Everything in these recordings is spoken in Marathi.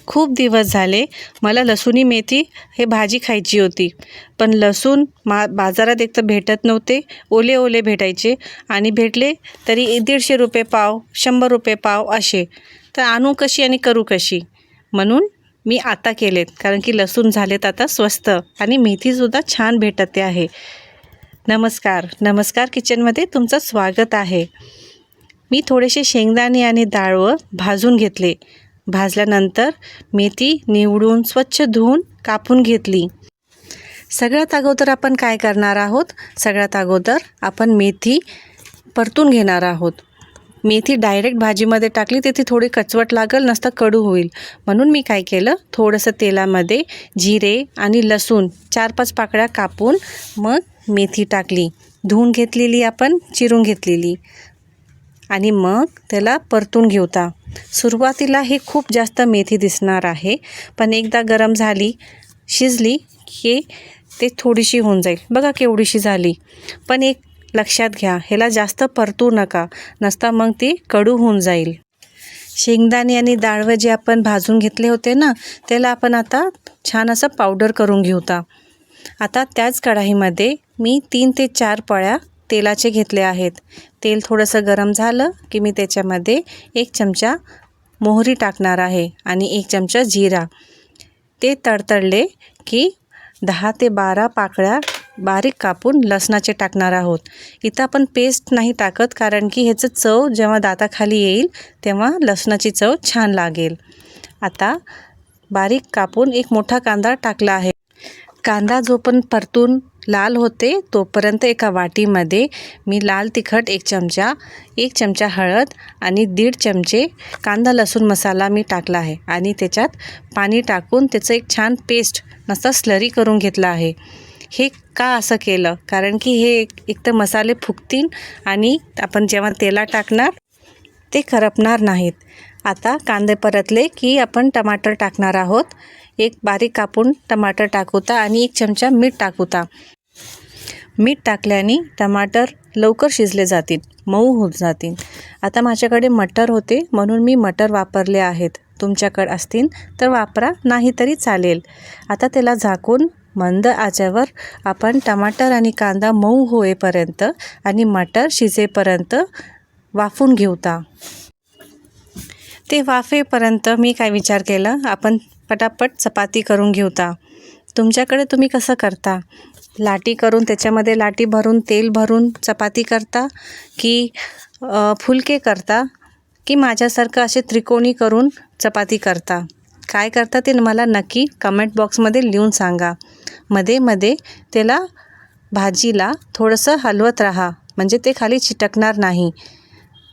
खूप दिवस झाले मला लसूणी मेथी हे भाजी खायची होती, पण लसूण बाजारात एक तर भेटत नव्हते, ओले ओले भेटायचे आणि भेटले तरी 150 रुपये पाव, 100 रुपये पाव असे. तर आणू कशी आणि करू कशी? म्हणून मी आता केलेत, कारण की लसूण झालेत आता स्वस्त आणि मेथीसुद्धा छान भेटते आहे. नमस्कार किचनमध्ये तुमचं स्वागत आहे. मी थोडेसे शेंगदाणे आणि डाळ भाजून घेतले. भाजल्यानंतर मेथी निवडून स्वच्छ धुवून कापून घेतली. सगळ्यात अगोदर आपण काय करणार आहोत? सगळ्यात अगोदर आपण मेथी परतून घेणार आहोत. मेथी डायरेक्ट भाजीमध्ये टाकली तर ती थोडी कचवट लागेल, नसतं कडू होईल. म्हणून मी काय केलं, थोडंसं तेलामध्ये जिरे आणि लसूण 4-5 पाकळ्या कापून मग मेथी टाकली. धुवून घेतलेली आपण, चिरून घेतलेली आणि मग त्याला परतून घेऊता. सुरुवातीला हे खूप जास्त मेथी दिसणार आहे, पण एकदा गरम झाली, शिजली की ते थोडीशी होऊन जाईल. बघा केवढीशी झाली. पण एक लक्षात घ्या, ह्याला जास्त परतू नका, नसता मग ती कडू होऊन जाईल. शेंगदाणे आणि डाळ जे आपण भाजून घेतले होते ना, त्याला आपण आता छान असं पावडर करून घेऊता. आता त्याच कढाईमध्ये मी 3 ते 4 पळ्या तेलाचे घेतले आहेत. तेल थोडंसं गरम झालं की मी त्याच्यामध्ये 1 चमचा मोहरी टाकणार आहे आणि 1 चमचा जिरा. ते तडतडले की 10 ते 12 पाकळ्या बारीक कापून लसणाचे टाकणार आहोत. इथं आपण पेस्ट नाही टाकत, कारण की ह्याचं चव जेव्हा दाताखाली येईल तेव्हा लसणाची चव छान लागेल. आता बारीक कापून एक मोठा कांदा टाकला आहे. कांदा जो पण परतून लाल होते तोपर्यंत एका वाटीमध्ये मी लाल तिखट 1 चमचा, 1 चमचा हळद आणि 1.5 चमचे कांदा लसूण मसाला मी टाकला आहे आणि त्याच्यात पाणी टाकून त्याचं एक छान पेस्ट नसता स्लरी करून घेतला आहे. हे का असं केलं? कारण की हे एक तर मसाले फुगतील आणि आपण जेव्हा तेलात टाकणार ते करपणार नाहीत. आता कांदे परतले की आपण टमाटर टाकणार आहोत. एक बारीक कापून टमाटर टाकूता आणि 1 चमचा मीठ टाकूता. मीठ टाकल्याने टमाटर लवकर शिजले जातील, मऊ होत जातील. आता माझ्याकडे मटर होते म्हणून मी मटर वापरले आहेत. तुमच्याकडे असतील तर वापरा, नाही तरी चालेल. आता त्याला झाकून मंद आचेवर आपण टमाटर आणि कांदा मऊ होईपर्यंत आणि मटर शिजेपर्यंत वाफून घेऊता. ते वाफेपर्यंत मी काय विचार केला, आपण पटापट चपाती करून घेऊता. तुमच्याकडे तुम्ही कसं करता? लाटी करून त्याच्यामध्ये लाटी भरून तेल भरून चपाती करता की फुलके करता की माझ्यासारखं असे त्रिकोणी करून चपाती करता? काय करता ते मला नक्की कमेंट बॉक्समध्ये लिहून सांगा. मध्ये मध्ये त्याला भाजीला थोडंसं हलवत राहा, म्हणजे ते खाली चिटकणार नाही.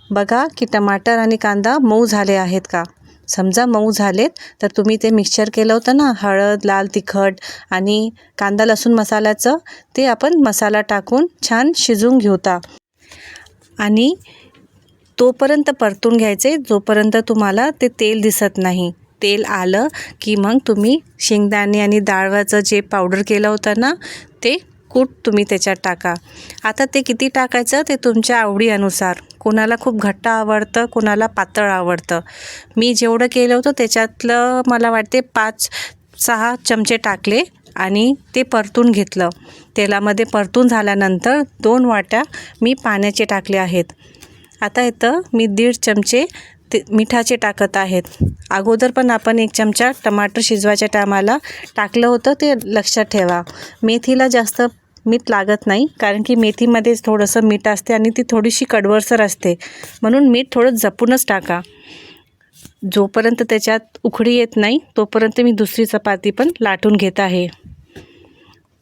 बघा की टमाटर आणि कांदा मऊ झाले आहेत का? समजा मऊ झालेत तर तुम्ही ते मिक्सचर केलं होतं ना, हळद, लाल तिखट आणि कांदा लसूण मसाल्याचं, ते आपण मसाला टाकून छान शिजवून घेऊता आणि तोपर्यंत परतून घ्यायचे जोपर्यंत तुम्हाला ते तेल दिसत नाही. तेल आलं की मग तुम्ही शेंगदाणे आणि डाळवाचं जे पावडर केलं होतं ना, ते कूट तुम्ही त्याच्यात टाका. आता ते किती टाकायचं ते तुमच्या आवडीनुसार. कोणाला खूप घट्ट आवडतं, कोणाला पातळ आवडतं. मी जेवढं केलं होतं त्याच्यातलं मला वाटते 5-6 चमचे टाकले आणि ते परतून घेतलं. तेलामध्ये परतून झाल्यानंतर 2 वाट्या मी पाण्याचे टाकले आहेत. आता इथं मी 1.5 चमचे मिठाचे टाकत आहेत. अगोदर पण आपण 1 चमचा टमाटर शिजवायच्या टायमाला टाकलं होतं, ते लक्षात ठेवा. मेथीला जास्त मीठ लागत नाही, कारण की मेथीमध्येच थोडंसं मीठ असते आणि ती थोडीशी कडवरसर असते, म्हणून मीठ थोडं जपूनच टाका. जोपर्यंत त्याच्यात उकळी येत नाही तोपर्यंत मी दुसरी चपाती पण लाटून घेत आहे.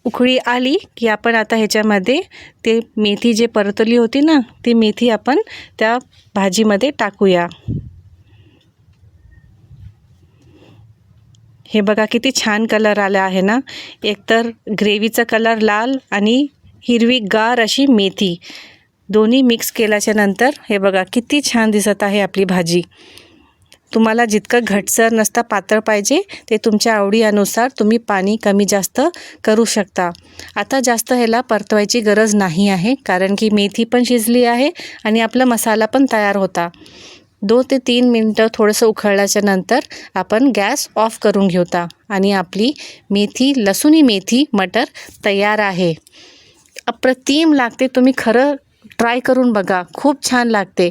उकळी आली की आपण आता ह्याच्यामध्ये ते मेथी जे परतली होती ना, ती मेथी आपण त्या भाजीमध्ये टाकूया. हे बघा किती छान कलर आला आहे ना. एकतर ग्रेव्हीचा कलर लाल आणि हिरवीगार अशी मेथी, दोन्ही मिक्स केल्याच्या नंतर हे बघा किती छान दिसत आहे आपली भाजी. तुम्हाला जितकं घटसर नसता पातळ पाहिजे ते तुमच्या आवडीनुसार तुम्ही पाणी कमी जास्त करू शकता. आता जास्त ह्याला परतवायची गरज नाही आहे, कारण की मेथी पण शिजली आहे आणि आपला मसाला पण तयार होता. 2 ते 3 मिनटं थोडंसं उकळल्याच्या नंतर आपण गॅस ऑफ करून घेऊता आणि आपली मेथी लसुणी मेथी मटर तयार आहे. अप्रतिम लागते. तुम्ही खरं ट्राय करून बघा. खूप छान लागते.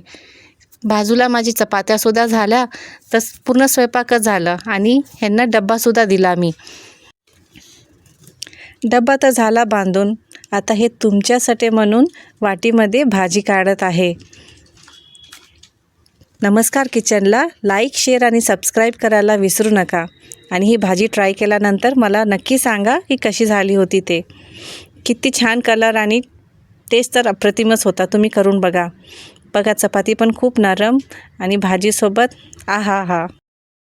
बाजूला माझी चपात्यासुद्धा झाल्या, तर पूर्ण स्वयंपाकच झालं आणि ह्यांना डब्बासुद्धा दिला मी. डब्बा तर झाला बांधून. आता हे तुमच्यासाठी म्हणून वाटीमध्ये भाजी काढत आहे. नमस्कार किचनला लाईक, शेअर आणि सबस्क्राईब करायला विसरू नका. आणि ही भाजी ट्राय केल्यानंतर मला नक्की सांगा की कशी झाली होती ते. किती छान कलर आणि टेस्ट तर अप्रतिमच होता. तुम्ही करून बघा. बघा चपाती पण खूप नरम आणि भाजीसोबत आहा हा.